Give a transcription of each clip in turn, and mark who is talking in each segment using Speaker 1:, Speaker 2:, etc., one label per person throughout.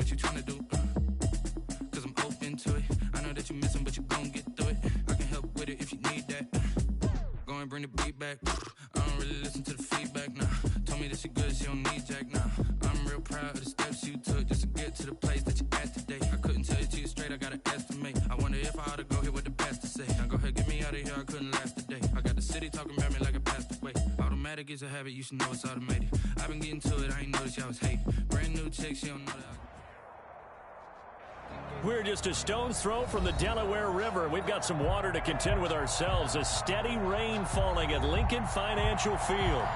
Speaker 1: what you tryna do. Cause I'm open to it. I know that you missing, but you gon' get through it. I can help with it if you need that. Go and bring the beat back. I don't really listen to the feedback, nah. Told me that she good, she don't need jack, nah. I'm real proud of the steps you took just to get to the place that you at today. I couldn't tell it to you straight, I gotta estimate. I wonder if I ought to go here with the best to say. Now go ahead, get me out of here, I couldn't last today. I got the city talking about me like I passed away. Automatic is a habit, you should know it's automated. I've been getting to it, I ain't noticed y'all was hating. Brand new chick, she don't know that.
Speaker 2: We're just a stone's throw from the Delaware River. We've got some water to contend with ourselves. A steady rain falling at Lincoln Financial Field.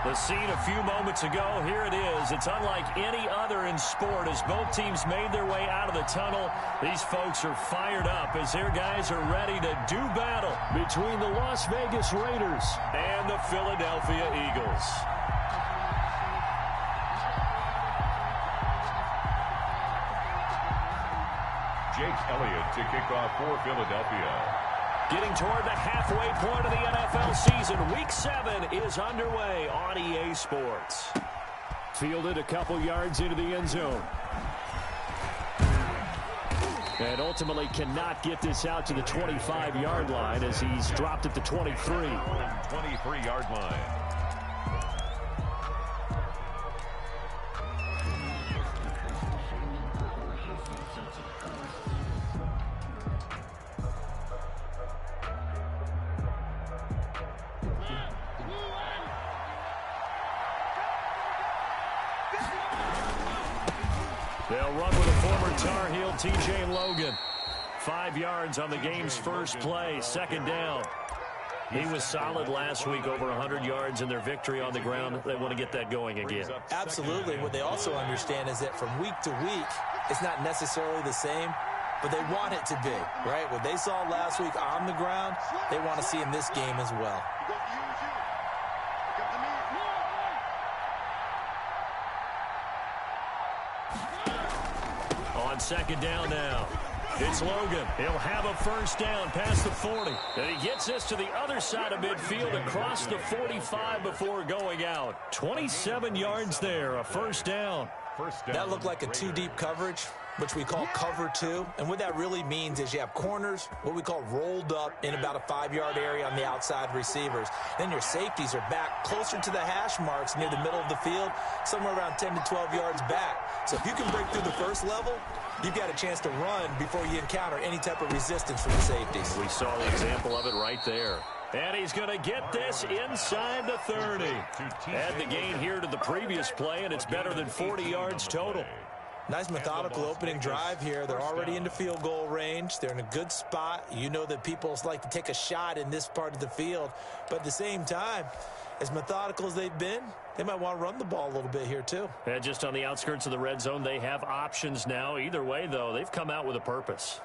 Speaker 2: The scene a few moments ago, here it is. It's unlike any other in sport as both teams made their way out of the tunnel. These folks are fired up as their guys are ready to do battle between the Las Vegas Raiders and the Philadelphia Eagles.
Speaker 3: Jake Elliott to kick off for Philadelphia.
Speaker 2: Getting toward the halfway point of the NFL season. Week 7 is underway on EA Sports. Fielded a couple yards into the end zone. And ultimately cannot get this out to the 25-yard line as he's dropped at the 23.
Speaker 3: 23-yard line.
Speaker 2: They'll run with a former Tar Heel, TJ Logan. 5 yards on the game's first play, second down. He was solid last week, over 100 yards in their victory on the ground. They want to get that going again.
Speaker 4: Absolutely. What they also understand is that from week to week, it's not necessarily the same, but they want it to be, right? What they saw last week on the ground, they want to see in this game as well.
Speaker 2: On second down now, it's Logan. He'll have a first down past the 40. And he gets this to the other side of midfield across the 45 before going out. 27 yards there, a first down.
Speaker 4: That looked like a two-deep coverage, which we call cover 2. And what that really means is you have corners, what we call rolled up in about a 5-yard area on the outside receivers. Then your safeties are back closer to the hash marks near the middle of the field, somewhere around 10 to 12 yards back. So if you can break through the first level, you've got a chance to run before you encounter any type of resistance from the safeties.
Speaker 2: We saw the example of it right there. And he's going to get this inside the 30. Add the gain here to the previous play, and it's better than 40 yards total.
Speaker 4: Nice methodical opening drive here. They're already into field goal range. They're in a good spot. You know that people like to take a shot in this part of the field. But at the same time, as methodical as they've been, they might want to run the ball a little bit here too.
Speaker 2: And just on the outskirts of the red zone, they have options now. Either way, though, they've come out with a purpose.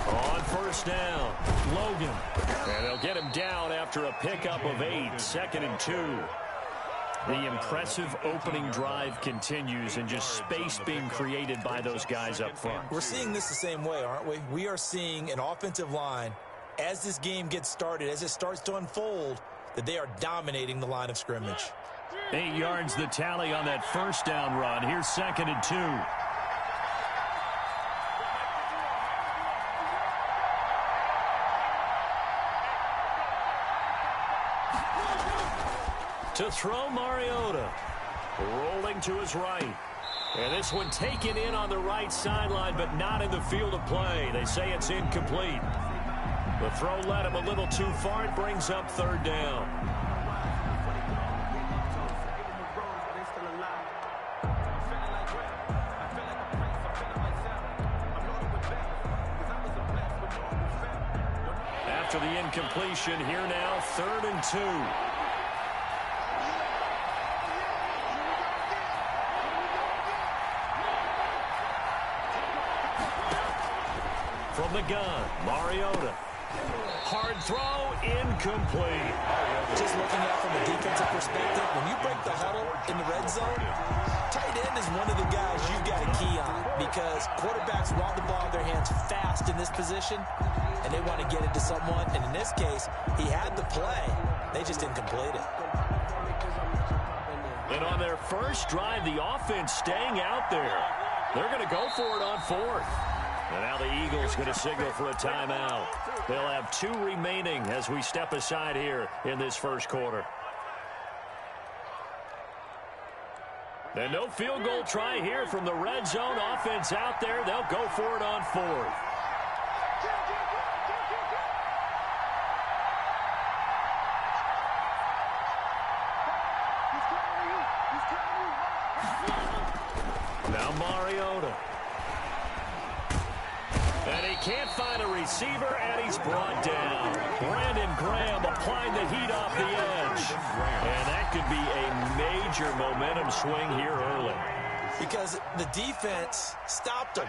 Speaker 2: On first down, Logan. And they'll get him down after a pickup of 8, 2nd and 2. The impressive opening drive continues and just space being created by those guys up front.
Speaker 4: We're seeing this the same way, aren't we? We are seeing an offensive line, as this game gets started, as it starts to unfold, that they are dominating the line of scrimmage.
Speaker 2: 8 yards the tally on that first down run. Here's 2nd and 2. To throw, Mariota. Rolling to his right. And this one taken in on the right sideline, but not in the field of play. They say it's incomplete. The throw led him a little too far. It brings up 3rd down. After the incompletion, here now, 3rd and 2. From the gun, Mariota. Hard throw, incomplete.
Speaker 4: Just looking at from a defensive perspective, when you break the huddle in the red zone, tight end is one of the guys you've got to key on because quarterbacks want the ball in their hands fast in this position. and they want to get it to someone. And in this case, he had the play. They just didn't complete it.
Speaker 2: And on their first drive, the offense staying out there. They're going to go for it on fourth. And now the Eagles going to signal for a timeout. They'll have 2 remaining as we step aside here in this first quarter. And no field goal try here from the red zone offense out there. They'll go for it on fourth. Now Mariota. And he can't find a receiver, and he's brought down. Brandon Graham applying the heat off the edge. And that could be a major momentum swing here early.
Speaker 4: Because the defense stopped them.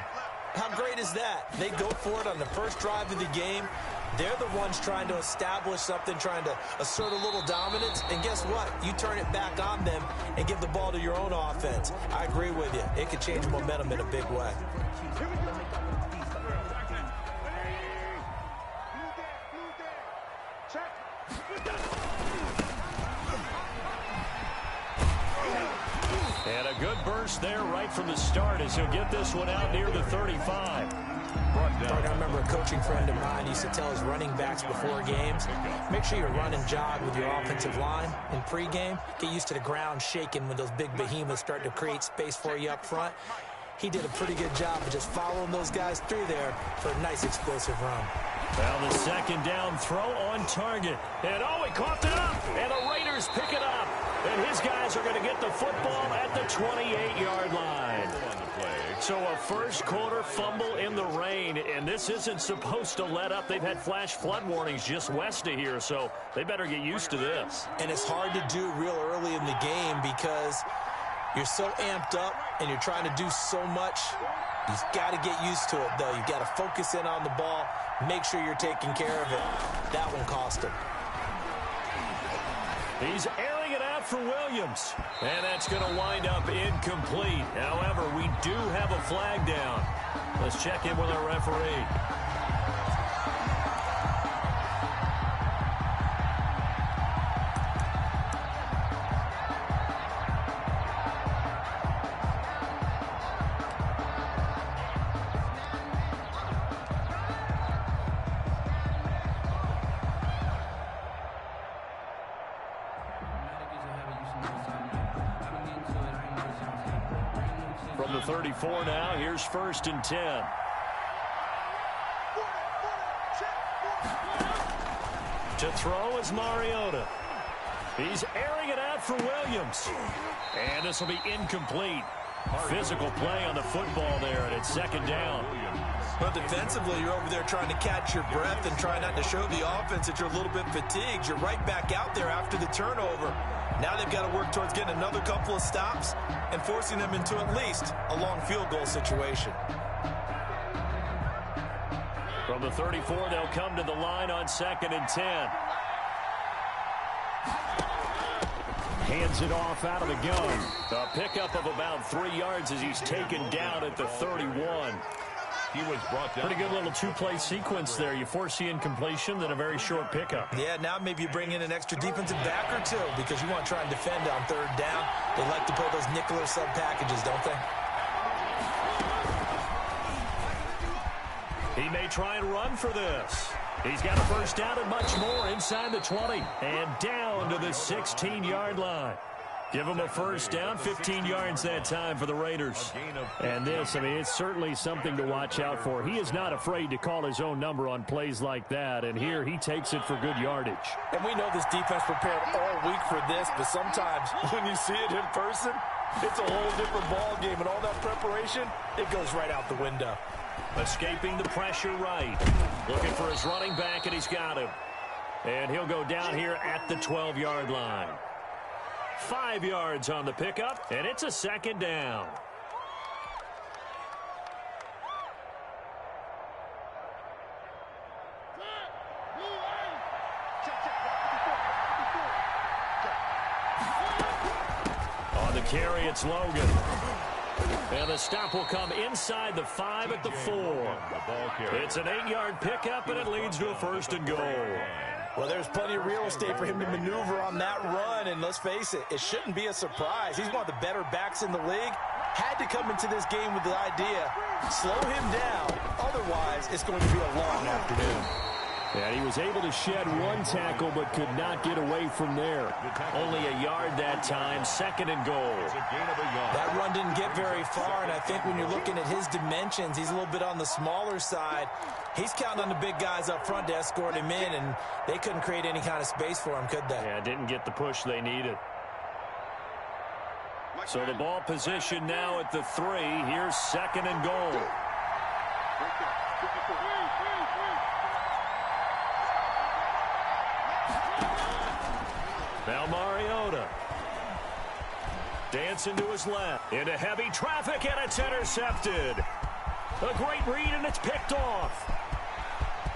Speaker 4: How great is that? They go for it on the first drive of the game. They're the ones trying to establish something, trying to assert a little dominance. And guess what? You turn it back on them and give the ball to your own offense. I agree with you. It could change momentum in a big way.
Speaker 2: And a good burst there right from the start as he'll get this one out near the 35.
Speaker 4: I remember a coaching friend of mine used to tell his running backs before games, make sure you run and jog with your offensive line in pregame. Get used to the ground shaking when those big behemoths start to create space for you up front. He did a pretty good job of just following those guys through there for a nice explosive run.
Speaker 2: Well, the second down throw on target. And oh, he coughed it up. And the Raiders pick it up. And his guys are going to get the football at the 28-yard line. So a first quarter fumble in the rain, and this isn't supposed to let up. They've had flash flood warnings just west of here, so they better get used to this.
Speaker 4: And it's hard to do real early in the game because you're so amped up and you're trying to do so much. You've got to get used to it, though. You've got to focus in on the ball, make sure you're taking care of it. That one cost him.
Speaker 2: He's airing it out for Williams. And that's going to wind up incomplete. However, we do have a flag down. Let's check in with our referee. From the 34 now, here's 1st and 10. To throw is Mariota. He's airing it out for Williams. And this will be incomplete. Physical play on the football there, and it's 2nd down.
Speaker 4: Well, defensively, you're over there trying to catch your breath and try not to show the offense that you're a little bit fatigued. You're right back out there after the turnover. Now they've got to work towards getting another couple of stops and forcing them into at least a long field goal situation.
Speaker 2: From the 34, they'll come to the line on 2nd and 10. Hands it off out of the gun. A pickup of about 3 yards as he's taken down at the 31.
Speaker 3: He was brought down.
Speaker 2: Pretty good little 2-play sequence there. You force the incompletion, then a very short pickup.
Speaker 4: Yeah, now maybe you bring in an extra defensive back or two because you want to try and defend on 3rd down. They like to play those nickel or sub packages, don't they?
Speaker 2: He may try and run for this. He's got a first down and much more inside the 20 and down to the 16-yard line. Give him a first down, 15 yards that time for the Raiders. And this, I mean, it's certainly something to watch out for. He is not afraid to call his own number on plays like that, and here he takes it for good yardage.
Speaker 4: And we know this defense prepared all week for this, but sometimes when you see it in person, it's a whole different ball game, and all that preparation, it goes right out the window.
Speaker 2: Escaping the pressure right. Looking for his running back, and he's got him. And he'll go down here at the 12-yard line. 5 yards on the pickup, and it's a 2nd down. On the carry, it's Logan. And the stop will come inside the 5 at the 4. It's an 8-yard pickup, and it leads to a 1st and goal.
Speaker 4: Well, there's plenty of real estate for him to maneuver on that run, and let's face it, it shouldn't be a surprise. He's one of the better backs in the league. Had to come into this game with the idea, slow him down, otherwise it's going to be a long afternoon.
Speaker 2: And he was able to shed 1 tackle but could not get away from there. Only a yard that time, 2nd and goal.
Speaker 4: That run didn't get very far, and I think when you're looking at his dimensions, he's a little bit on the smaller side. He's counting on the big guys up front to escort him in, and they couldn't create any kind of space for him, could they?
Speaker 2: Yeah, didn't get the push they needed. So the ball position now at the 3. Here's 2nd and goal. Now Mariota. Dancing to his left. Into heavy traffic, and it's intercepted. A great read, and it's picked off.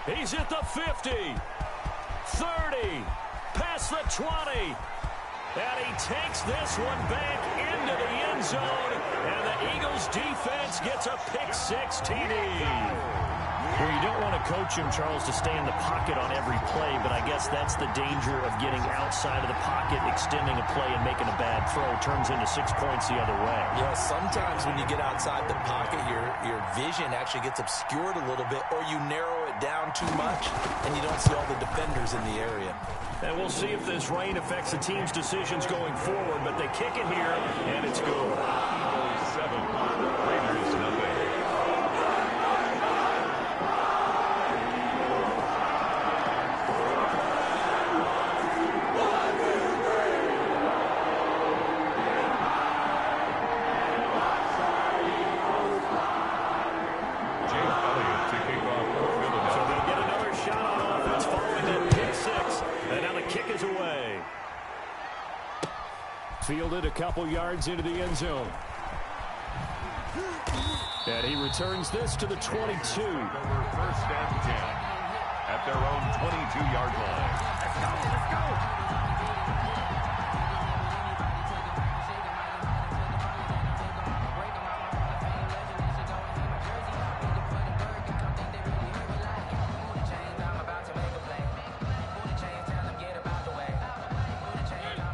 Speaker 2: He's at the 50. 30. Past the 20. And he takes this one back into the end zone. And the Eagles defense gets a pick-6 TD. Well, you don't want to coach him, Charles, to stay in the pocket on every play, but I guess that's the danger of getting outside of the pocket, extending a play, and making a bad throw. Turns into 6 points the other way.
Speaker 4: Yeah, sometimes when you get outside the pocket, your vision actually gets obscured a little bit, or you narrow it down too much, and you don't see all the defenders in the area.
Speaker 2: And we'll see if this rain affects the team's decisions going forward, but they kick it here, and it's good.
Speaker 3: 7, Raiders nothing.
Speaker 2: Fielded a couple yards into the end zone. And he returns this to the 22.
Speaker 3: Over 1st and 10 at their own 22-yard line. Let's go, let's go.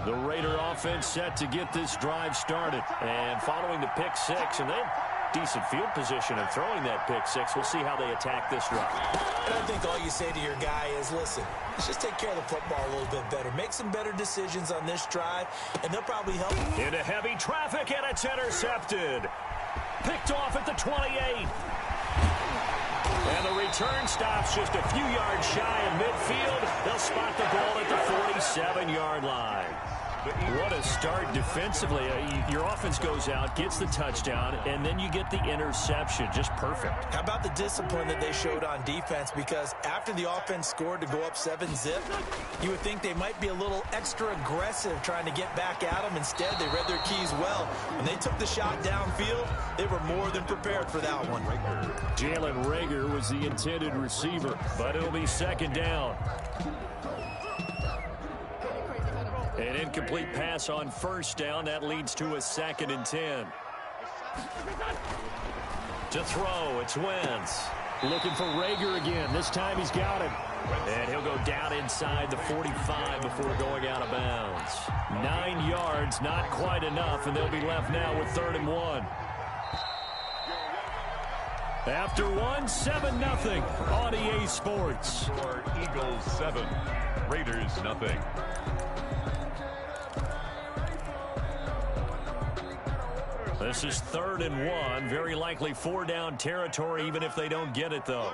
Speaker 2: The Raider offense set to get this drive started. And following the pick-6, and they have decent field position in throwing that pick-6. We'll see how they attack this drive.
Speaker 4: And I think all you say to your guy is, listen, let's just take care of the football a little bit better. Make some better decisions on this drive, and they'll probably help.
Speaker 2: Into heavy traffic, and it's intercepted. Picked off at the 28. And the return stops just a few yards shy of midfield. They'll spot the ball at the 47-yard line. What a start defensively. Your offense goes out, gets the touchdown, and then you get the interception. Just perfect.
Speaker 4: How about the discipline that they showed on defense? Because after the offense scored to go up 7-zip, you would think they might be a little extra aggressive trying to get back at them. Instead, they read their keys well. When they took the shot downfield, they were more than prepared for that one.
Speaker 2: Jalen Reagor was the intended receiver, but it'll be 2nd down. An incomplete pass on 1st down. That leads to a 2nd and 10. To throw, it's Wentz. Looking for Reagor again. This time he's got him. And he'll go down inside the 45 before going out of bounds. 9 yards, not quite enough, and they'll be left now with 3rd and 1. After 7-0 on EA Sports.
Speaker 3: For Eagles 7, Raiders nothing.
Speaker 2: This is 3rd and 1. Very likely 4-down territory, even if they don't get it, though.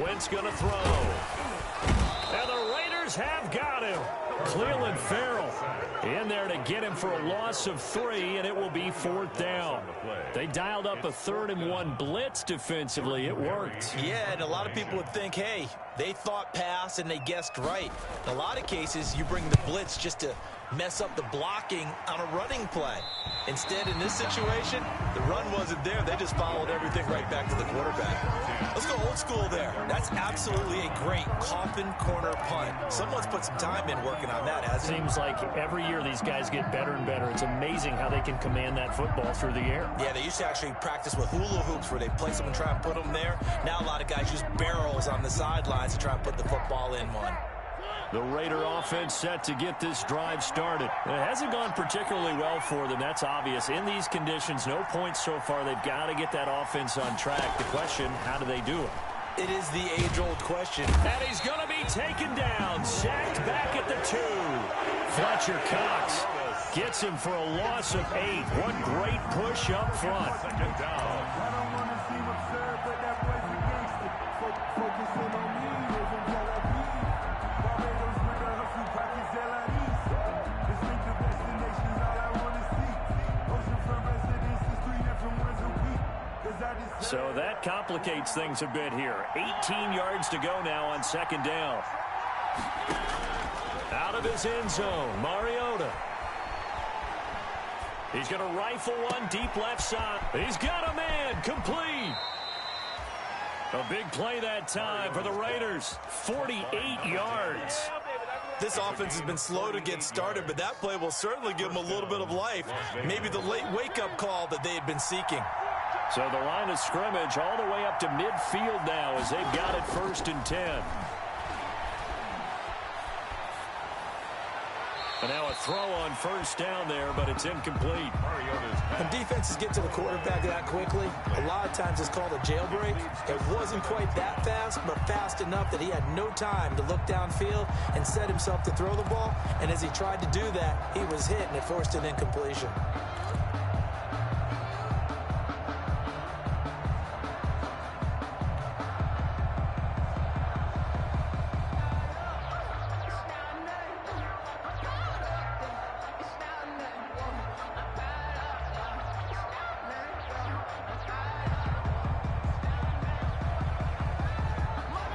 Speaker 2: Wentz going to throw. And the Raiders have got him. Cleveland Farrell in there to get him for a loss of 3, and it will be 4th down. They dialed up a 3rd and 1 blitz defensively. It worked.
Speaker 4: Yeah, and a lot of people would think, hey, They thought pass, and they guessed right. In a lot of cases, you bring the blitz just to mess up the blocking on a running play. Instead, in this situation, the run wasn't there. They just followed everything right back to the quarterback. Let's go old school there. That's absolutely a great coffin corner punt. Someone's put some time in working on that, hasn't it?
Speaker 2: Seems like every year these guys get better and better. It's amazing how they can command that football through the air.
Speaker 4: Yeah, they used to actually practice with hula hoops where they place them and try and put them there. Now a lot of guys use barrels on the sidelines to try and put the football in one.
Speaker 2: The Raider offense set to get this drive started. It hasn't gone particularly well for them. That's obvious. In these conditions, no points so far. They've got to get that offense on track. The question, how do they do it?
Speaker 4: It is the age-old question.
Speaker 2: And he's going to be taken down. Sacked back at the 2. Fletcher Cox gets him for a loss of 8. What great push up front.
Speaker 3: Second down.
Speaker 2: So that complicates things a bit here. 18 yards to go now on second down. Out of his end zone, Mariota. He's going to rifle one deep left side. He's got a man, complete. A big play that time for the Raiders. 48 yards.
Speaker 4: This offense has been slow to get started, but that play will certainly give them a little bit of life. Maybe the late wake-up call that they had been seeking.
Speaker 2: So the line of scrimmage all the way up to midfield now as they've got it 1st and 10. And now a throw on 1st down there, but it's incomplete.
Speaker 4: When defenses get to the quarterback that quickly, a lot of times it's called a jailbreak. It wasn't quite that fast, but fast enough that he had no time to look downfield and set himself to throw the ball. And as he tried to do that, he was hit, and it forced an incompletion.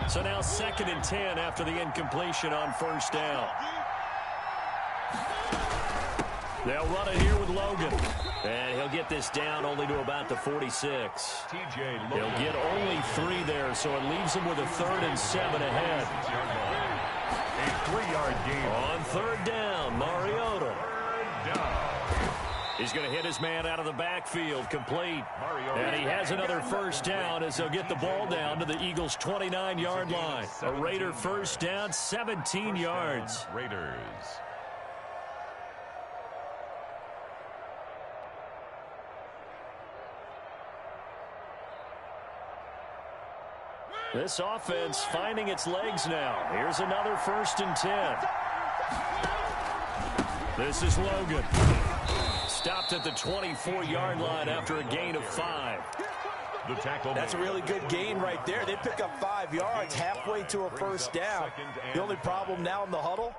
Speaker 2: So now 2nd and 10 after the incompletion on 1st down. They'll run it here with Logan. And he'll get this down only to about the 46. He'll get only 3 there, so it leaves him with a 3rd and 7 ahead.
Speaker 3: A 3-yard gain.
Speaker 2: On 3rd down, Mariota. He's going to hit his man out of the backfield, complete. And he has another 1st down as they'll get the ball down to the Eagles' 29-yard line. A Raider 1st down, 17 yards.
Speaker 3: Raiders.
Speaker 2: This offense finding its legs now. Here's another 1st and 10. This is Logan. Stopped at the 24-yard line after a gain of 5.
Speaker 3: The tackle.
Speaker 4: That's a really good gain right there. They pick up 5 yards halfway to a 1st down. The only problem now in the huddle,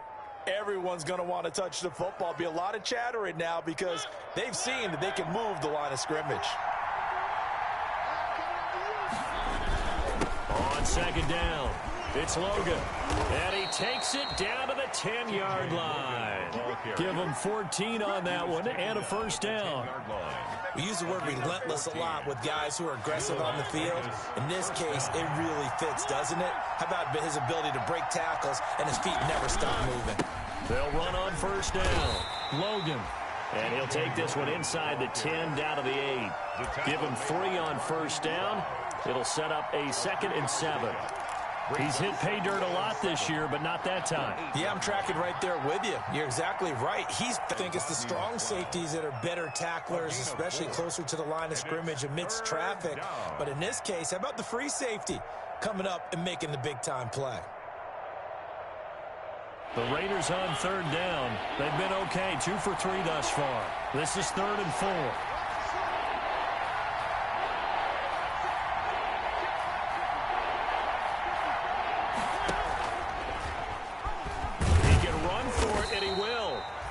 Speaker 4: everyone's going to want to touch the football. Be a lot of chattering now because they've seen that they can move the line of scrimmage.
Speaker 2: On 2nd down, it's Logan. And he takes it down to the 10-yard line. Give him 14 on that one and a 1st down.
Speaker 4: We use the word relentless a lot with guys who are aggressive on the field. In this case, it really fits, doesn't it? How about his ability to break tackles and his feet never stop moving?
Speaker 2: They'll run on 1st down. Logan. And he'll take this one inside the 10 down to the 8. Give him 3 on 1st down. It'll set up a 2nd and 7. He's hit pay dirt a lot this year, but not that time.
Speaker 4: Yeah, I'm tracking right there with you. You're exactly right. I think it's the strong safeties that are better tacklers, especially closer to the line of scrimmage amidst traffic. But in this case, how about the free safety coming up and making the big-time play?
Speaker 2: The Raiders on 3rd down. They've been okay, 2 for 3 thus far. This is 3rd and 4.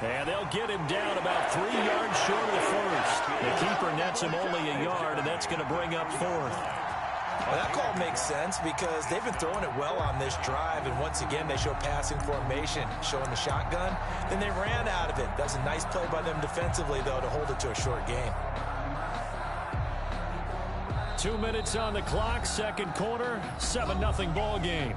Speaker 2: And they'll get him down about 3 yards short of the 1st. The keeper nets him only a yard, and that's going to bring up 4th.
Speaker 4: Well, that call makes sense because they've been throwing it well on this drive, and once again, they show passing formation, showing the shotgun. Then they ran out of it. That was a nice play by them defensively, though, to hold it to a short game.
Speaker 2: 2 minutes on the clock, second quarter, 7-0 ball game.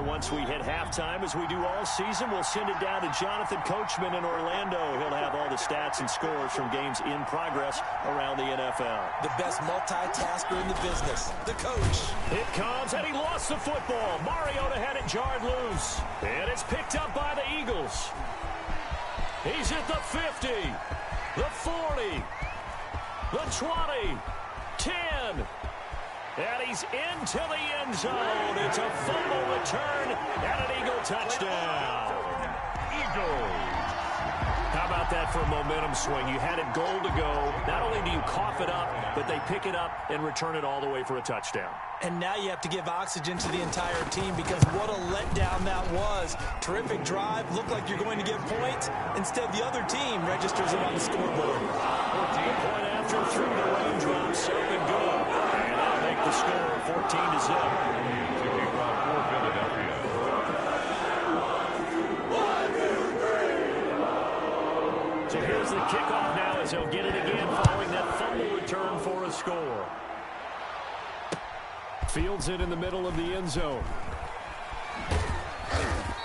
Speaker 2: Once we hit halftime, as we do all season, we'll send it down to Jonathan Coachman in Orlando. He'll have all the stats and scores from games in progress around the NFL.
Speaker 4: The best multitasker in the business, the coach.
Speaker 2: It comes, and he lost the football. Mariota had it jarred loose. And it's picked up by the Eagles. He's at the 50, the 40, the 20, 10. And he's into the end zone. It's a fumble return and an Eagle touchdown.
Speaker 3: Eagles.
Speaker 2: How about that for a momentum swing? You had it goal to go. Not only do you cough it up, but they pick it up and return it all the way for a touchdown.
Speaker 4: And now you have to give oxygen to the entire team because what a letdown that was. Terrific drive. Looked like you're going to get points. Instead, the other team registers it on the scoreboard.
Speaker 2: 14 point after through the raindrops. Something good. And that'll make the score 14-0.
Speaker 3: Kicking off for Philadelphia.
Speaker 2: 1, 2, 3. So here's the kickoff now as he'll get it again following that fumble return for a score. Fields it in the middle of the end zone.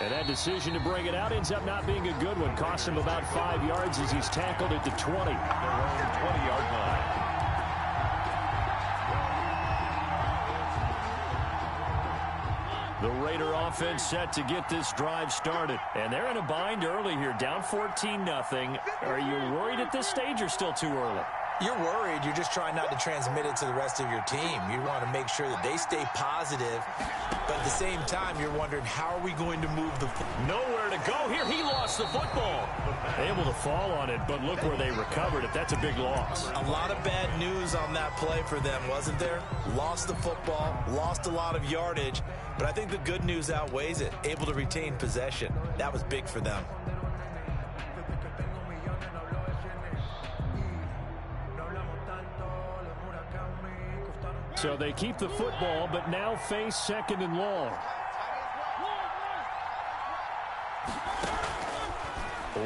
Speaker 2: And that decision to bring it out ends up not being a good one. Cost him about 5 yards as he's tackled at the 20.
Speaker 3: Their own 20-yard line.
Speaker 2: The Raider offense set to get this drive started. And they're in a bind early here, down 14-0. Are you worried at this stage or still too early?
Speaker 4: You're worried. You're just trying not to transmit it to the rest of your team. You want to make sure that they stay positive. But at the same time, you're wondering, how are we going to move the football?
Speaker 2: Nowhere to go here. He lost the football. Able to fall on it, but look where they recovered it. That's a big loss.
Speaker 4: A lot of bad news on that play for them, wasn't there? Lost the football, lost a lot of yardage. But I think the good news outweighs it. Able to retain possession. That was big for them.
Speaker 2: So they keep the football, but now face 2nd and long.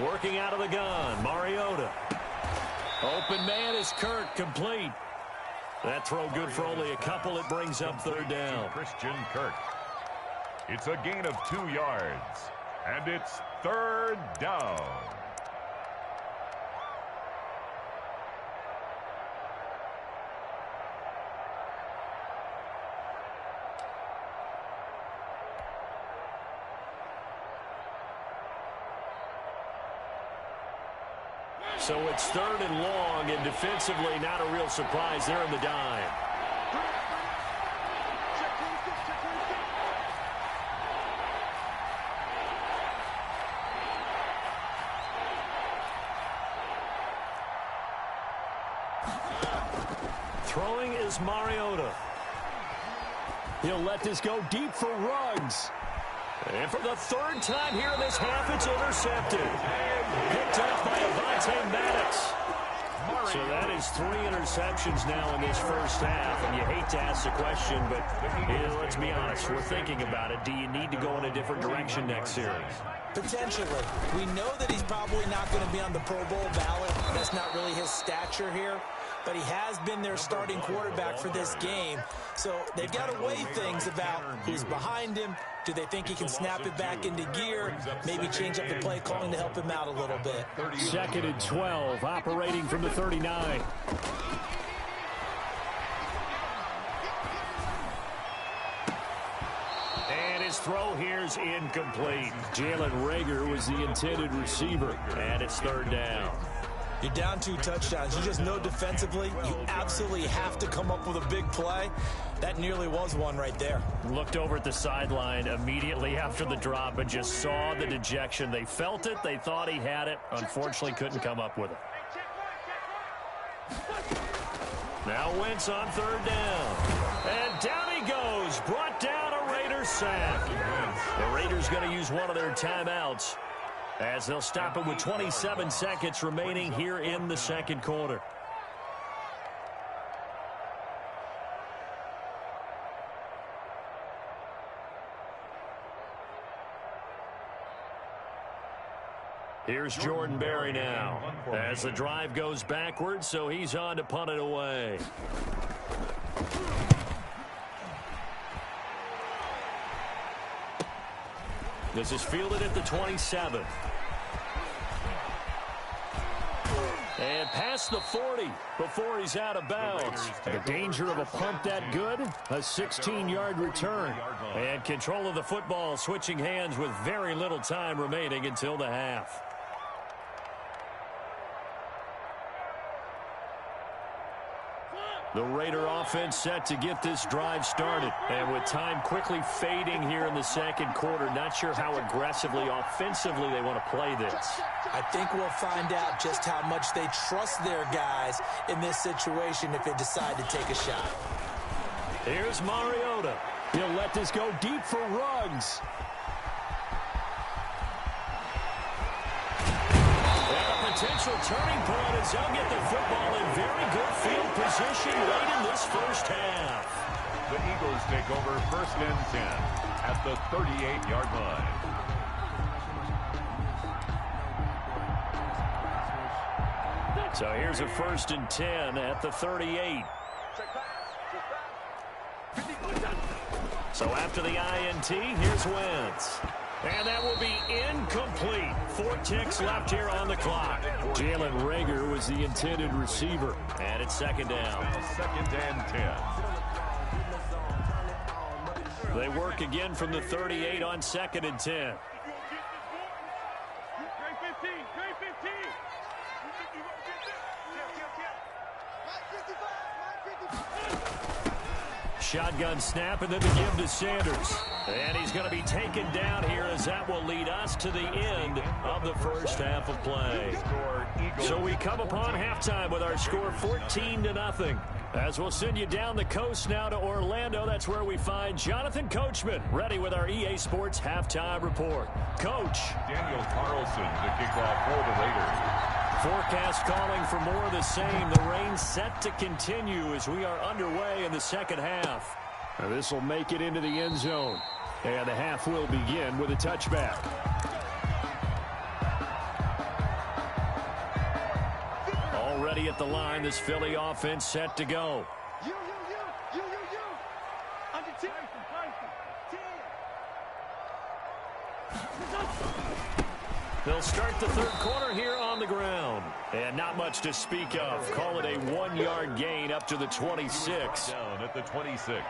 Speaker 2: Working out of the gun, Mariota. Open man is Kirk, complete. That throw good for only a couple. It brings up 3rd down.
Speaker 3: Christian Kirk. It's a gain of 2 yards, and it's 3rd down.
Speaker 2: So it's 3rd and long, and defensively not a real surprise. They're in the dime. Throwing is Mariota. He'll let this go deep for Ruggs. And for the 3rd time here in this half, it's intercepted. Picked up by Avonte Maddox. So that is 3 interceptions now in this first half. And you hate to ask the question, but let's be honest. We're thinking about it. Do you need to go in a different direction next series?
Speaker 4: Potentially. We know that he's probably not going to be on the Pro Bowl ballot. That's not really his stature here. But he has been their starting quarterback for this game. So they've got to weigh things about who's behind him. Do they think he can snap it back into gear? Maybe change up the play calling to help him out a little bit.
Speaker 2: 2nd and 12, operating from the 39. And his throw here's incomplete. Jalen Reagor was the intended receiver. And it's 3rd down.
Speaker 4: You're down 2 touchdowns. You just know defensively you absolutely have to come up with a big play. That nearly was one right there.
Speaker 2: Looked over at the sideline immediately after the drop and just saw the dejection. They felt it. They thought he had it. Unfortunately, couldn't come up with it. Now Wentz on third down. And down he goes. Brought down a Raiders sack. The Raiders going to use one of their timeouts as they'll stop it with 27 seconds remaining here in the second quarter. Here's Jordan Berry now as the drive goes backwards, so he's on to punt it away. This is fielded at the 27. And past the 40 before he's out of bounds. The danger of a punt that good, a 16-yard return. And control of the football switching hands with very little time remaining until the half. The Raider offense set to get this drive started. And with time quickly fading here in the second quarter, not sure how aggressively, offensively they want to play this.
Speaker 4: I think we'll find out just how much they trust their guys in this situation if they decide to take a shot.
Speaker 2: Here's Mariota. He'll let this go deep for Ruggs. Potential turning point as they'll get the football in very good field position late in this first half.
Speaker 3: The Eagles take over first and 10 at the 38-yard line.
Speaker 2: So here's a first and 10 at the 38. So after the INT, here's Wentz. And that will be incomplete. 4 ticks left here on the clock. Jalen Reagor was the intended receiver. And it's second down.
Speaker 3: Second and 10.
Speaker 2: They work again from the 38 on second and 10. Shotgun snap and then the give to Sanders. And he's going to be taken down here as that will lead us to the end of the first half of play. So we come upon halftime with our score 14-0. As we'll send you down the coast now to Orlando, that's where we find Jonathan Coachman ready with our EA Sports halftime report. Coach.
Speaker 3: Daniel Carlson to kick off for the Raiders.
Speaker 2: Forecast calling for more of the same. The rain set to continue as we are underway in the second half. This will make it into the end zone. And the half will begin with a touchback. Already at the line, this Philly offense set to go. They'll start the third quarter here on the ground. And not much to speak of. Call it a 1-yard gain up to the 26.
Speaker 3: Down at the 26.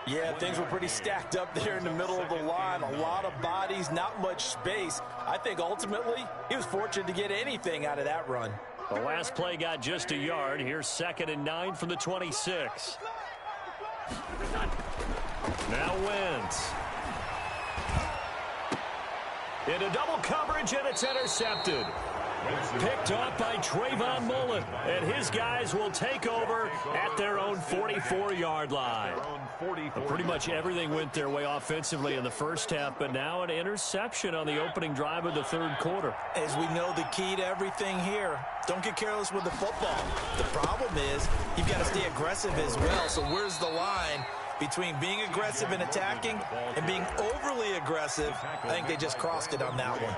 Speaker 4: Yeah, things were pretty stacked up there in the middle of the line. A lot of bodies, not much space. I think ultimately he was fortunate to get anything out of that run.
Speaker 2: The last play got just a yard. Here's 2nd and 9 from the 26. Now Wentz. Into double coverage, and it's intercepted. Picked off by Trayvon Mullen. And his guys will take over at their own 44-yard line. Pretty much everything went their way offensively in the first half, but now an interception on the opening drive of the third quarter.
Speaker 4: As we know, the key to everything here, don't get careless with the football. The problem is you've got to stay aggressive as well. So where's the line between being aggressive and attacking and being overly aggressive? I think they just crossed it on that one.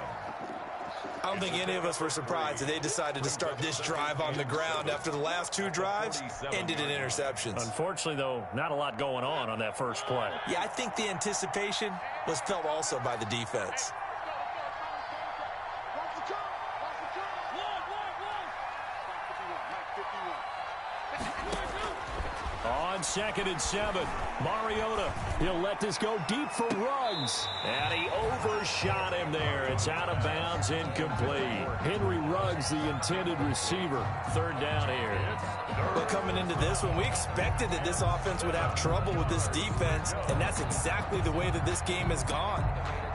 Speaker 4: I don't think any of us were surprised that they decided to start this drive on the ground after the last 2 drives ended in interceptions.
Speaker 2: Unfortunately, though, not a lot going on that first play.
Speaker 4: Yeah, I think the anticipation was felt also by the defense.
Speaker 2: On 2nd and 7, Mariota. He'll let this go deep for Ruggs. And he overshot him there. It's out of bounds, incomplete. Henry Ruggs, the intended receiver. Third down here.
Speaker 4: Well, coming into this one, we expected that this offense would have trouble with this defense, and that's exactly the way that this game has gone.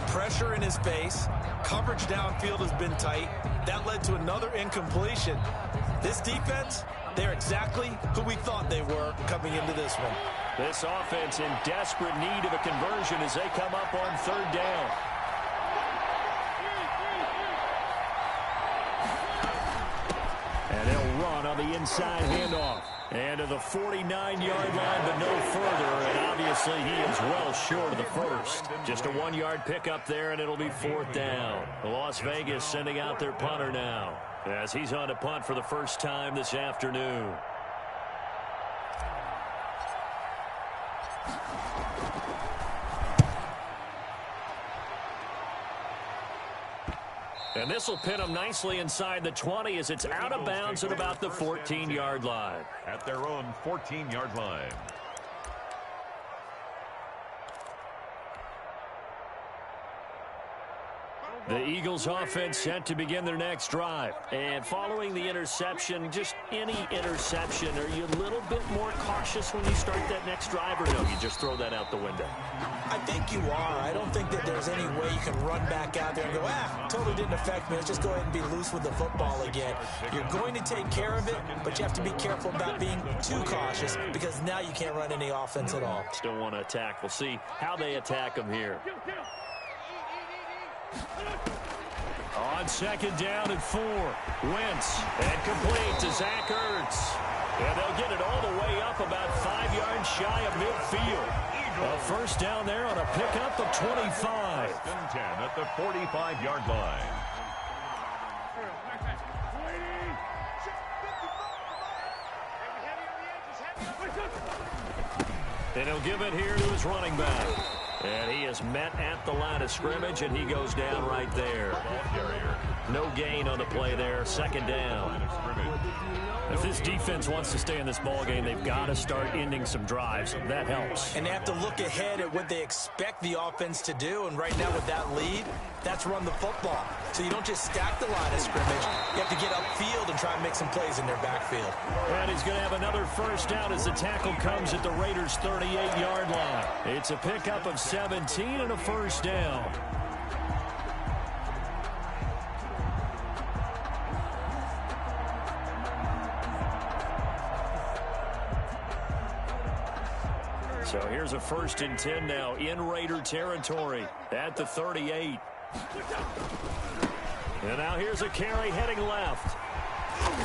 Speaker 4: Pressure in his face. Coverage downfield has been tight. That led to another incompletion. This defense, They're exactly who we thought they were coming into this one.
Speaker 2: This offense in desperate need of a conversion as they come up on third down. And they'll run on the inside handoff. And to the 49-yard line, but no further. And obviously he is well short of the first. Just a 1-yard pickup there, and it'll be fourth down. Las Vegas sending out their punter now, as he's on to punt for the first time this afternoon. And this will pin them nicely inside the 20 as it's out of bounds at about the 14-yard line.
Speaker 3: At their own 14-yard line.
Speaker 2: The Eagles offense set to begin their next drive. And following the interception, just any interception, are you a little bit more cautious when you start that next drive, or no, you just throw that out the window?
Speaker 4: I think you are. I don't think that there's any way you can run back out there and go, totally didn't affect me. Let's just go ahead and be loose with the football again. You're going to take care of it, but you have to be careful about being too cautious because now you can't run any offense at all.
Speaker 2: Still want to attack. We'll see how they attack them here. On second down and 4. Wentz, and complete to Zach Ertz. And they'll get it all the way up about 5 yards shy of midfield. A first down there on a pickup of 25.
Speaker 3: 10 at the 45-yard line.
Speaker 2: And he'll give it here to his running back. And he is met at the line of scrimmage, and he goes down right there. No gain on the play there. Second down. If this defense wants to stay in this ballgame, they've got to start ending some drives. That helps.
Speaker 4: And they have to look ahead at what they expect the offense to do. And right now with that lead, that's run the football. So you don't just stack the line of scrimmage. You have to get upfield and try and make some plays in their backfield.
Speaker 2: And he's going to have another first down as the tackle comes at the Raiders' 38-yard line. It's a pickup of 17 and a first down. So here's a 1st and 10 now in Raider territory at the 38. And now here's a carry heading left.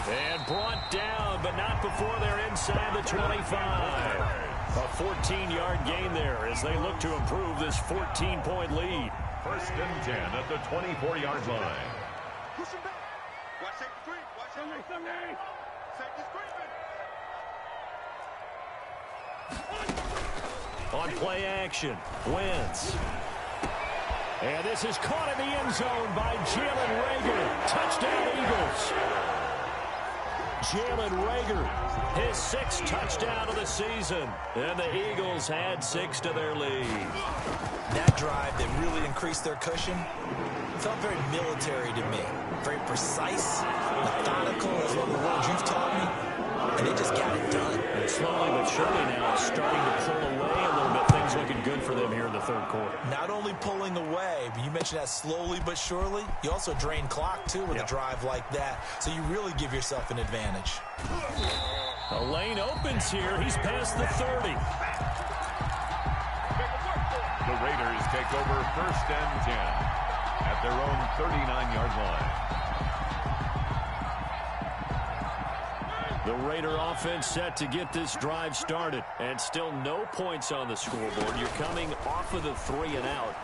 Speaker 2: And brought down, but not before they're inside the 25. A 14-yard gain there as they look to improve this 14-point lead.
Speaker 3: 1st and 10 at the 24-yard line.
Speaker 5: Push him back. Watch safety creep. Watch safety. Safety creeping.
Speaker 2: On play action, Wentz. And this is caught in the end zone by Jalen Reagor. Touchdown, Eagles. Jalen Reagor, his 6th touchdown of the season. And the Eagles add 6 to their lead.
Speaker 4: That drive that really increased their cushion felt very military to me. Very precise, methodical, is one of the words you've taught me. And they just got it done.
Speaker 2: And slowly but surely now starting to pull away a little bit. Things looking good for them here in the 3rd quarter.
Speaker 4: Not only pulling away, but you mentioned that slowly but surely. You also drain clock, too, with a drive like that. So you really give yourself an advantage.
Speaker 2: A lane opens here. He's past the 30.
Speaker 3: The Raiders take over 1st and 10 at their own 39-yard line.
Speaker 2: The Raider offense set to get this drive started. And still no points on the scoreboard. You're coming off of the 3 and out.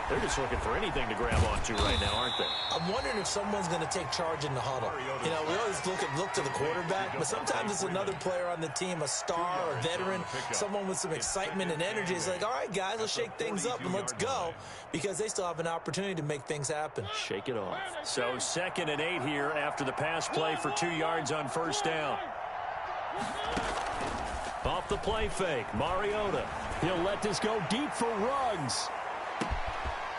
Speaker 2: They're just looking for anything to grab onto right now, aren't they?
Speaker 4: I'm wondering if someone's going to take charge in the huddle. You know, we always look to the quarterback, but sometimes it's another player on the team, a star, a veteran, someone with some excitement and energy. It's like, all right, guys, let's shake things up and let's go, because they still have an opportunity to make things happen.
Speaker 2: Shake it off. So 2nd and 8 here after the pass play for 2 yards on 1st down. Off the play fake, Mariota. He'll let this go deep for Ruggs.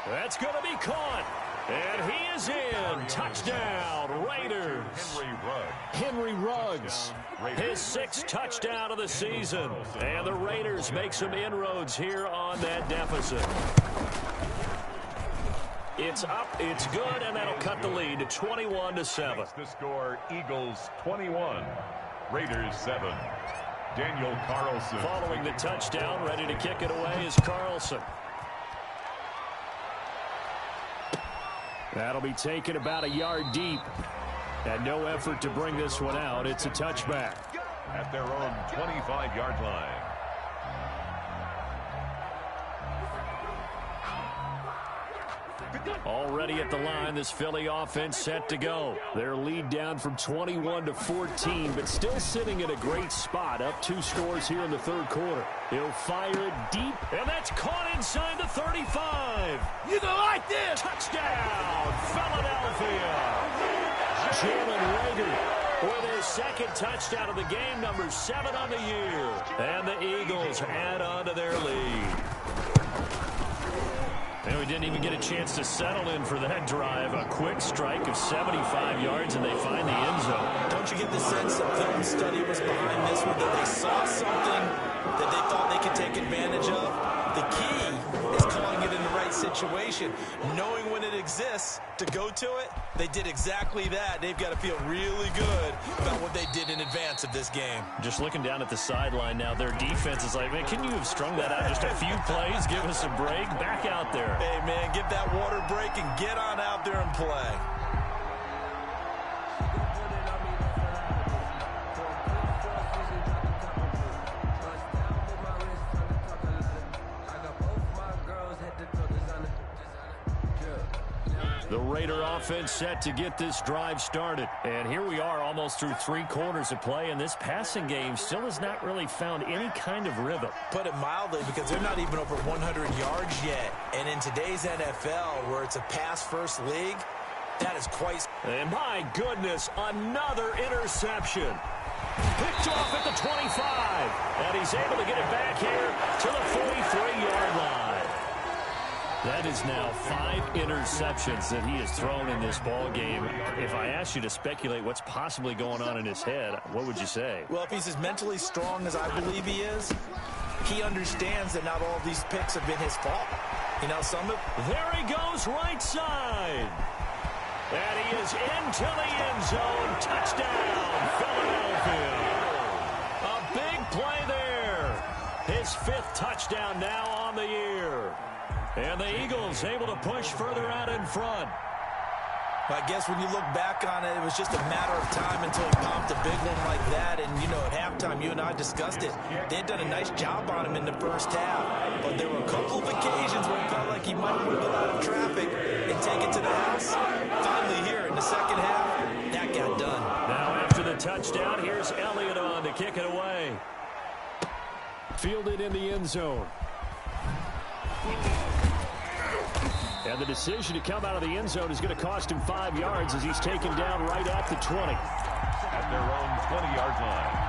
Speaker 2: That's going to be caught. And he is in. Touchdown, Raiders. Henry Ruggs. His 6th touchdown of the season. And the Raiders make some inroads here on that deficit. It's up, it's good, and that'll cut the lead to 21-7.
Speaker 3: The score, Eagles 21. Raiders 7. Daniel Carlson.
Speaker 2: Following the touchdown, ready to kick it away is Carlson. That'll be taken about a yard deep. And no effort to bring this one out. It's a touchback.
Speaker 3: At their own 25-yard line.
Speaker 2: Already at the line, this Philly offense set to go. Their lead down from 21 to 14, but still sitting in a great spot. Up 2 scores here in the third quarter. He'll fire it deep, and that's caught inside the 35.
Speaker 6: You gonna like this?
Speaker 2: Touchdown, Philadelphia. Jalen Reagor with his second touchdown of the game, number 7 on the year. And the Eagles add on to their lead. And we didn't even get a chance to settle in for that drive. A quick strike of 75 yards, and they find the end zone.
Speaker 4: Don't you get the sense that film study was behind this one, that they saw something that they thought they could take advantage of? The key is calling it in the right situation. Knowing when it exists to go to it, they did exactly that. They've got to feel really good about what they did in advance of this game.
Speaker 2: Just looking down at the sideline now, their defense is like, man, can you have strung that out just a few plays? Give us a break. Back out there.
Speaker 4: Hey, man, get that water break and get on out there and play.
Speaker 2: The Raider offense set to get this drive started. And here we are almost through 3 quarters of play, and this passing game still has not really found any kind of rhythm.
Speaker 4: Put it mildly, because they're not even over 100 yards yet. And in today's NFL, where it's a pass-first league, that is quite...
Speaker 2: And my goodness, another interception. Picked off at the 25. And he's able to get it back here to the 43-yard line. That is now 5 interceptions that he has thrown in this ball game. If I asked you to speculate what's possibly going on in his head, what would you say?
Speaker 4: Well, if he's as mentally strong as I believe he is, he understands that not all of these picks have been his fault. You know, some of...
Speaker 2: There he goes, right side. And he is into the end zone. Touchdown, Philadelphia. A big play there. His 5th touchdown now on the year. And the Eagles able to push further out in front.
Speaker 4: I guess when you look back on it, it was just a matter of time until he popped a big one like that. And, you know, at halftime, you and I discussed it. They had done a nice job on him in the first half. But there were a couple of occasions where it felt like he might wiggle out of traffic and take it to the house. Finally here in the second half, that got done.
Speaker 2: Now after the touchdown, here's Elliott on to kick it away. Fielded in the end zone. And the decision to come out of the end zone is going to cost him 5 yards as he's taken down right at the 20.
Speaker 3: At their own 20-yard line.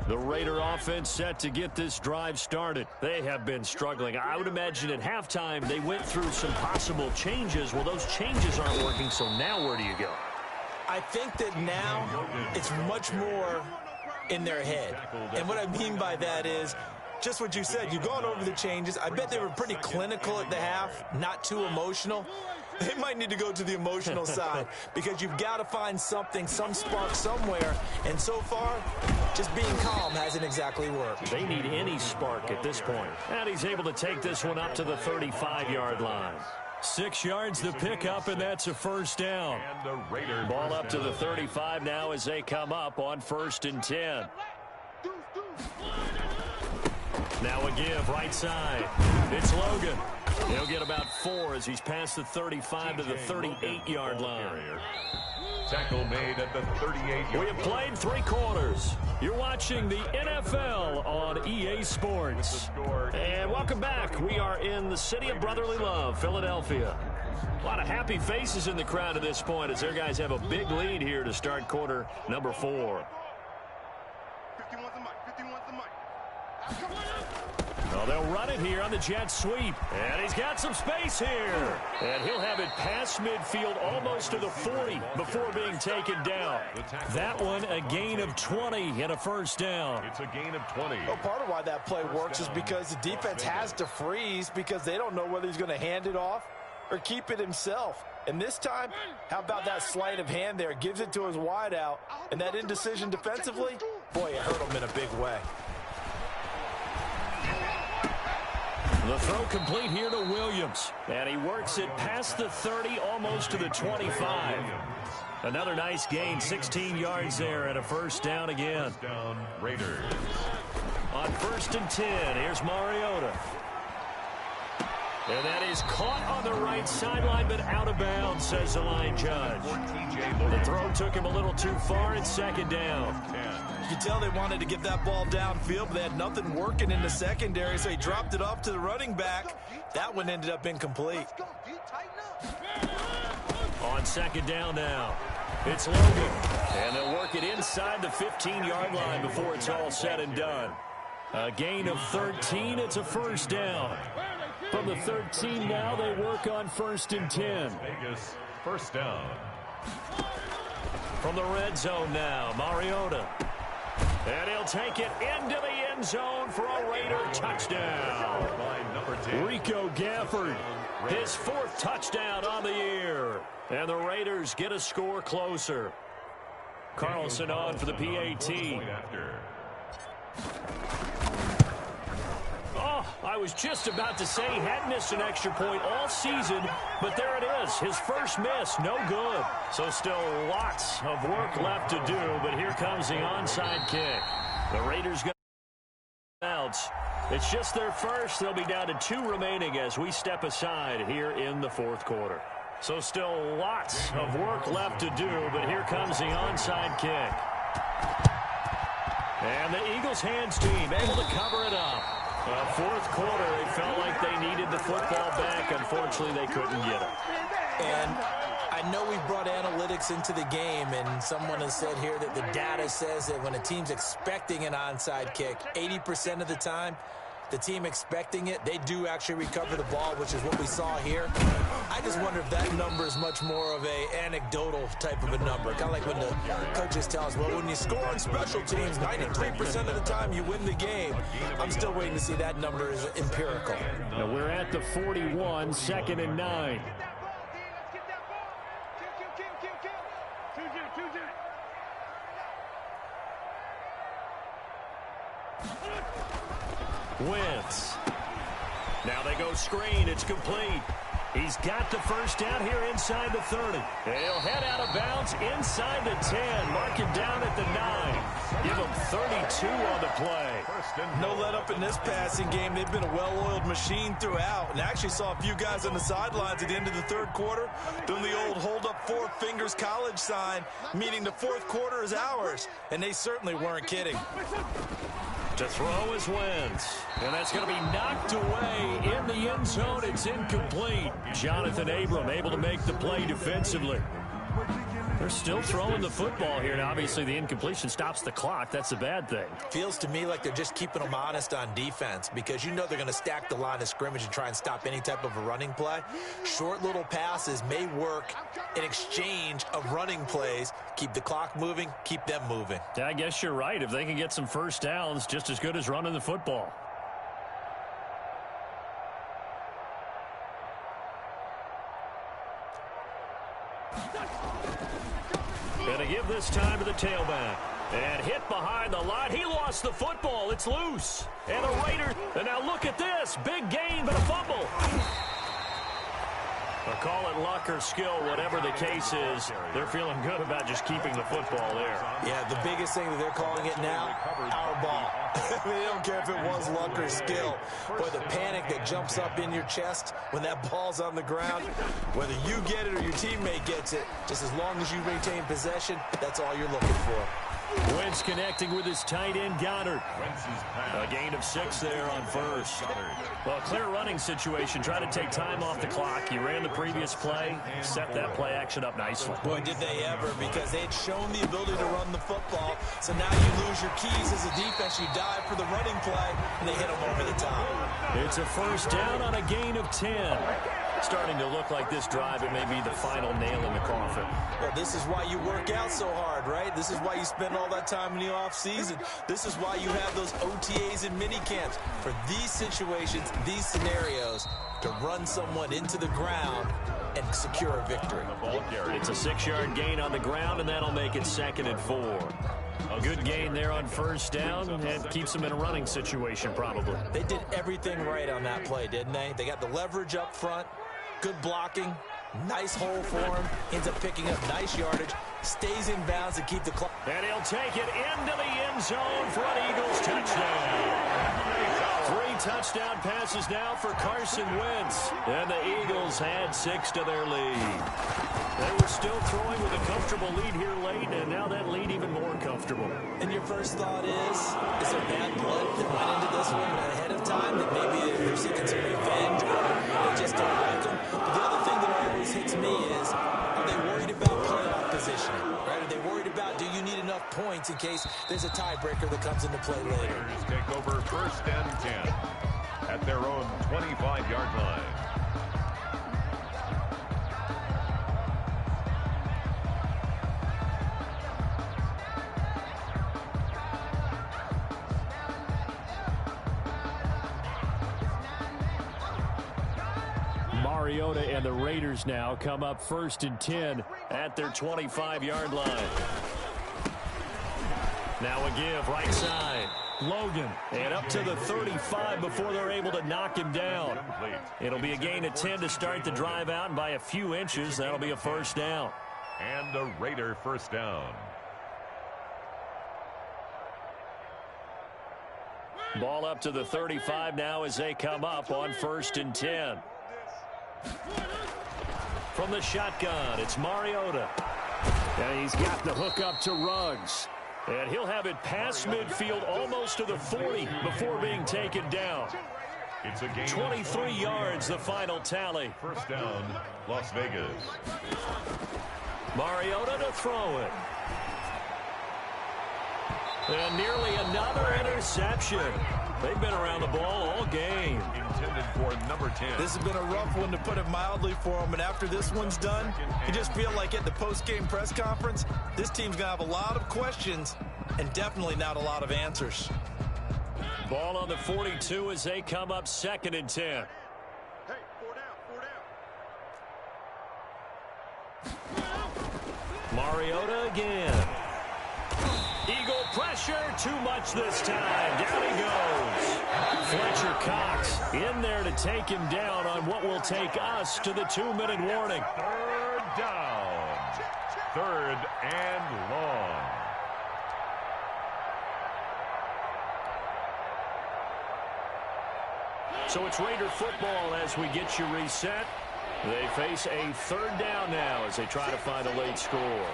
Speaker 2: The Raider offense set to get this drive started. They have been struggling. I would imagine at halftime they went through some possible changes. Well, those changes aren't working, so now where do you go?
Speaker 4: I think that now it's much more in their head. And what I mean by that is just what you said. You've gone over the changes. I bet they were pretty clinical at the half, not too emotional. They might need to go to the emotional side because you've got to find something, some spark somewhere. And so far, just being calm hasn't exactly worked.
Speaker 2: They need any spark at this point. And he's able to take this one up to the 35-yard line. 6 yards the pickup, and that's a first down.
Speaker 3: And the Raiders
Speaker 2: ball up to the 35 now as they come up on 1st and 10. Now a give right side. It's Logan. He'll get about 4 as he's past the 35 to the 38-yard line.
Speaker 3: Tackle made at the 38-yard line.
Speaker 2: We have played 3 quarters. You're watching the NFL on EA Sports. And welcome back. We are in the city of brotherly love, Philadelphia. A lot of happy faces in the crowd at this point as their guys have a big lead here to start quarter number 4. Well, they'll run it here on the jet sweep. And he's got some space here. And he'll have it past midfield almost to the 40 before being taken down. That one a gain of 20 and a first down.
Speaker 3: It's a gain of 20.
Speaker 4: Well, part of why that play works is because the defense has to freeze because they don't know whether he's going to hand it off or keep it himself. And this time, how about that sleight of hand there? Gives it to his wideout. And that indecision defensively, boy, it hurt him in a big way.
Speaker 2: The throw complete here to Williams. And he works it past the 30, almost to the 25. Another nice gain, 16 yards there and a first down again.
Speaker 3: First down, Raiders.
Speaker 2: On 1st and 10, here's Mariota. And that is caught on the right sideline, but out of bounds, says the line judge. The throw took him a little too far. It's 2nd down.
Speaker 4: You can tell they wanted to get that ball downfield, but they had nothing working in the secondary, so he dropped it off to the running back. That one ended up incomplete.
Speaker 2: On 2nd down now, it's Logan. And they'll work it inside the 15-yard line before it's all said and done. A gain of 13. It's a first down. From the 13 now, they work on 1st and 10.
Speaker 3: Vegas, first down.
Speaker 2: From the red zone now, Mariota. And he'll take it into the end zone for a Raider touchdown. Rico Gafford, his 4th touchdown on the year. And the Raiders get a score closer. Carlson on for the PAT. Oh, I was just about to say he hadn't missed an extra point all season, but there it is. His first miss, no good. So still lots of work left to do, but here comes the onside kick. The Raiders got outs. It's just their first. They'll be down to 2 remaining as we step aside here in the 4th quarter. So still lots of work left to do, but here comes the onside kick. And the Eagles hands team able to cover it up. 4th quarter, it felt like they needed the football back. Unfortunately, they couldn't get it.
Speaker 4: And I know we've brought analytics into the game, and someone has said here that the data says that when a team's expecting an onside kick, 80% of the time, the team expecting it, they do actually recover the ball, which is what we saw here. I just wonder if that number is much more of a anecdotal type of a number. Kind of like when the coaches tell us, well, when you score on special teams, 93% of the time you win the game. I'm still waiting to see that number is empirical.
Speaker 2: Now we're at the 41, 2nd and 9. Wentz. Now they go screen. It's complete. He's got the first down here inside the 30. And he'll head out of bounds inside the 10. Mark him down at the 9. Give him 32 on the play.
Speaker 4: No let up in this passing game. They've been a well-oiled machine throughout. And I actually saw a few guys on the sidelines at the end of the 3rd quarter doing the old hold up 4 fingers college sign, meaning the 4th quarter is ours. And they certainly weren't kidding.
Speaker 2: To throw is Wentz. And that's going to be knocked away in the end zone. It's incomplete. Jonathan Abram able to make the play defensively. They're still throwing the football here. And obviously, the incompletion stops the clock. That's a bad thing.
Speaker 4: Feels to me like they're just keeping them honest on defense because you know they're going to stack the line of scrimmage and try and stop any type of a running play. Short little passes may work in exchange of running plays. Keep the clock moving, keep them moving.
Speaker 2: Yeah, I guess you're right. If they can get some first downs, just as good as running the football. Going to give this time to the tailback. And hit behind the line. He lost the football. It's loose. And the Raiders. And now look at this. Big gain, but a fumble. Or call it luck or skill, whatever the case is. They're feeling good about just keeping the football there.
Speaker 4: Yeah, the biggest thing that they're calling it now, our ball. They don't care if it was luck or skill. Boy, the panic that jumps up in your chest when that ball's on the ground, whether you get it or your teammate gets it, just as long as you maintain possession, that's all you're looking for.
Speaker 2: Wentz connecting with his tight end, Goddard. A gain of 6 there on first. Well, clear running situation. Try to take time off the clock. You ran the previous play, set that play action up nicely.
Speaker 4: Boy, did they ever, because they had shown the ability to run the football. So now you lose your keys as a defense. You dive for the running play, and they hit them over the top.
Speaker 2: It's a first down on a gain of 10. Starting to look like this drive, it may be the final nail in the coffin.
Speaker 4: Well, this is why you work out so hard, right? This is why you spend all that time in the offseason. This is why you have those OTAs and mini camps. For these situations, these scenarios, to run someone into the ground and secure a victory.
Speaker 2: It's a 6-yard gain on the ground, and that'll make it 2nd and 4. A good gain there on first down, and keeps them in a running situation probably.
Speaker 4: They did everything right on that play, didn't they? They got the leverage up front, good blocking, nice hole for him, ends up picking up nice yardage, stays in bounds to keep the clock.
Speaker 2: And he'll take it into the end zone for an Eagles touchdown. 3 touchdown passes now for Carson Wentz. And the Eagles add 6 to their lead. They were still throwing with a comfortable lead here late, and now that lead even more comfortable.
Speaker 4: And your first thought is there bad blood that went into this one ahead of time, that maybe they're seeking some revenge or they just don't like them? But the other thing that always hits me is, are they worried about playoff positioning? Right? Are they worried about, do you need enough points in case there's a tiebreaker that comes into play later?
Speaker 3: Take over 1st and 10 at their own 25-yard line.
Speaker 2: Mariota and the Raiders now come up 1st and 10 at their 25-yard line. Now a give right side. Logan, and up to the 35 before they're able to knock him down. It'll be a gain of 10 to start the drive out, and by a few inches, that'll be a first down.
Speaker 3: And a Raider first down.
Speaker 2: Ball up to the 35 now as they come up on 1st and 10. From the shotgun, it's Mariota. And he's got the hook up to Ruggs. And he'll have it past midfield almost to the 40 before being taken down.
Speaker 3: It's a gain
Speaker 2: 23 yards, the final tally.
Speaker 3: First down, Las Vegas.
Speaker 2: Mariota to throw it. And nearly another interception. They've been around the ball all game.
Speaker 3: Intended for number 10.
Speaker 4: This has been a rough one, to put it mildly, for them. And after this one's done, you just feel like at the post-game press conference, this team's going to have a lot of questions and definitely not a lot of answers.
Speaker 2: Ball on the 42 as they come up 2nd and 10.
Speaker 5: Hey, 4 down.
Speaker 2: Mariota again. Eagle pressure, too much this time. Down he goes. Fletcher Cox in there to take him down on what will take us to the 2-minute warning.
Speaker 3: 3rd down. 3rd and long.
Speaker 2: So it's Raider football as we get you reset. They face a 3rd down now as they try to find a late score.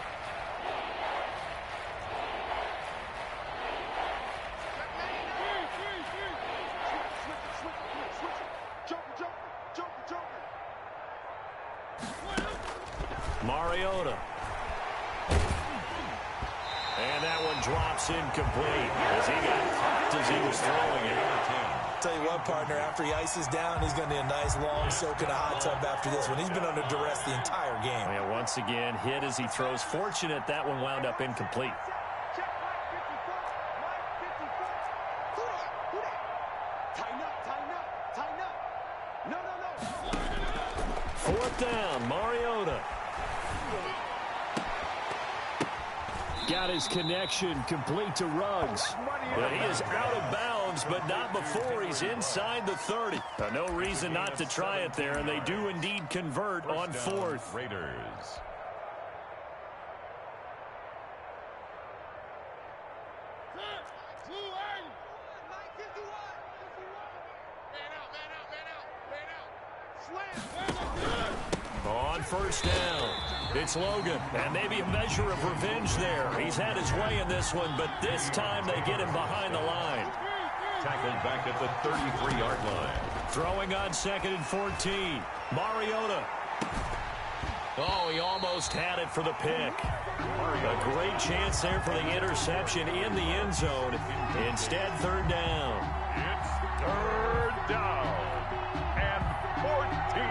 Speaker 2: Mariota. And that one drops incomplete as he got popped as he was throwing it.
Speaker 4: Tell you what, partner, after he ices down, he's going to need a nice long soak in a hot tub after this one. He's been under duress the entire game.
Speaker 2: Yeah, once again, hit as he throws. Fortunate that one wound up incomplete. Fourth down, Mariota. Got his connection complete to Ruggs. But he is out of bounds, but not before he's inside the 30. No reason not to try it there, and they do indeed convert on 4th.
Speaker 3: Raiders.
Speaker 2: On first down. It's Logan, and maybe a measure of revenge there. He's had his way in this one, but this time they get him behind the line.
Speaker 3: Tackled back at the 33-yard line.
Speaker 2: Throwing on 2nd and 14. Mariota. Oh, he almost had it for the pick. A great chance there for the interception in the end zone. Instead, 3rd down.
Speaker 3: It's 3rd down and 14.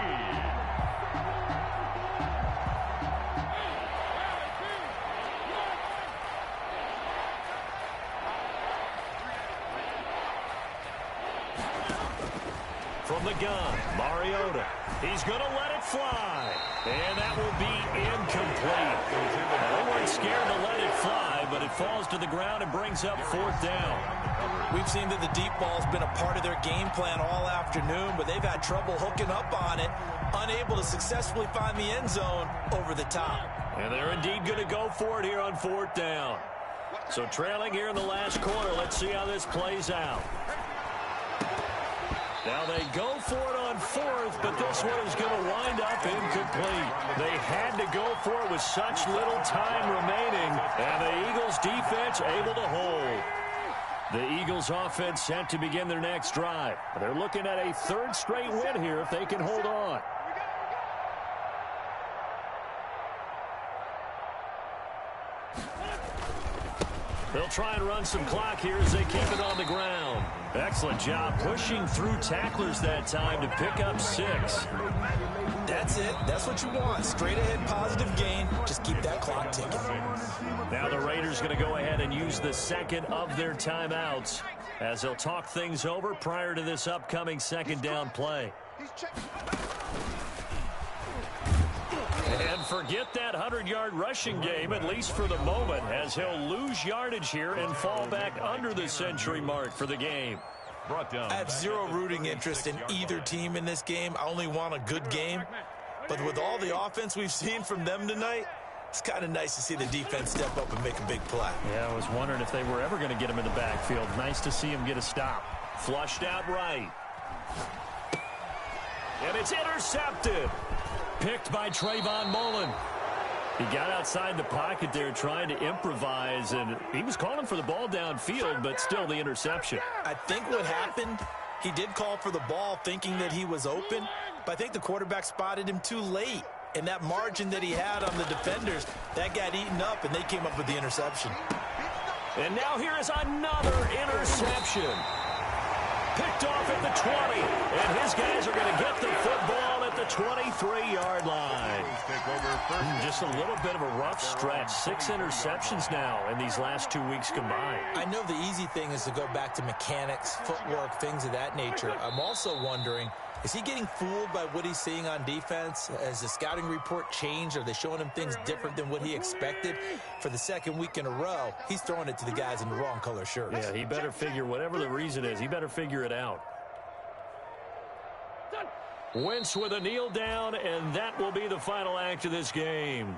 Speaker 2: From the gun, Mariota. He's going to let it fly. And that will be incomplete. They weren't scared to let it fly, but it falls to the ground and brings up 4th down.
Speaker 4: We've seen that the deep ball's been a part of their game plan all afternoon, but they've had trouble hooking up on it, unable to successfully find the end zone over the top.
Speaker 2: And they're indeed going to go for it here on 4th down. So trailing here in the last quarter, let's see how this plays out. Now they go for it on 4th, but this one is going to wind up incomplete. They had to go for it with such little time remaining, and the Eagles defense able to hold. The Eagles offense set to begin their next drive. They're looking at a 3rd straight win here if they can hold on. They'll try and run some clock here as they keep it on the ground. Excellent job pushing through tacklers that time to pick up 6.
Speaker 4: That's it. That's what you want. Straight ahead positive gain. Just keep that clock ticking.
Speaker 2: Now the Raiders going to go ahead and use the 2nd of their timeouts as they'll talk things over prior to this upcoming 2nd down play. And forget that 100-yard rushing game, at least for the moment, as he'll lose yardage here and fall back under the century mark for the game.
Speaker 4: I have zero rooting interest in either team in this game. I only want a good game. But with all the offense we've seen from them tonight, it's kind of nice to see the defense step up and make a big play.
Speaker 2: Yeah, I was wondering if they were ever going to get him in the backfield. Nice to see him get a stop. Flushed out right. And it's intercepted. Picked by Trayvon Mullen. He got outside the pocket there trying to improvise, and he was calling for the ball downfield, but still the interception.
Speaker 4: I think what happened, he did call for the ball thinking that he was open, but I think the quarterback spotted him too late. And that margin that he had on the defenders, that got eaten up, and they came up with the interception.
Speaker 2: And now here is another interception. Picked off at the 20, and his guys are going to get the football at the 23-yard line. Just a little bit of a rough stretch. 6 interceptions now in these last 2 weeks combined.
Speaker 4: I know the easy thing is to go back to mechanics, footwork, things of that nature. I'm also wondering, is he getting fooled by what he's seeing on defense? Has the scouting report changed? Are they showing him things different than what he expected? For the 2nd week in a row, he's throwing it to the guys in the wrong color shirts.
Speaker 2: Yeah, he better figure, whatever the reason is, he better figure it out. Wentz with a kneel down, and that will be the final act of this game.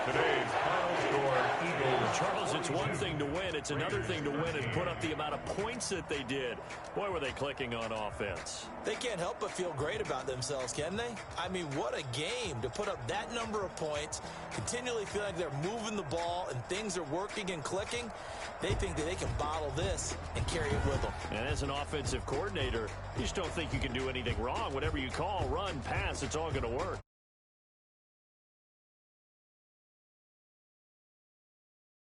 Speaker 3: Today's final score, Eagles.
Speaker 2: Charles, it's one thing to win. It's another thing to win and put up the amount of points that they did. Boy, were they clicking on offense.
Speaker 4: They can't help but feel great about themselves, can they? I mean, what a game to put up that number of points, continually feel like they're moving the ball and things are working and clicking. They think that they can bottle this and carry it with them.
Speaker 2: And as an offensive coordinator, you just don't think you can do anything wrong. Whatever you call, run, pass, it's all going to work.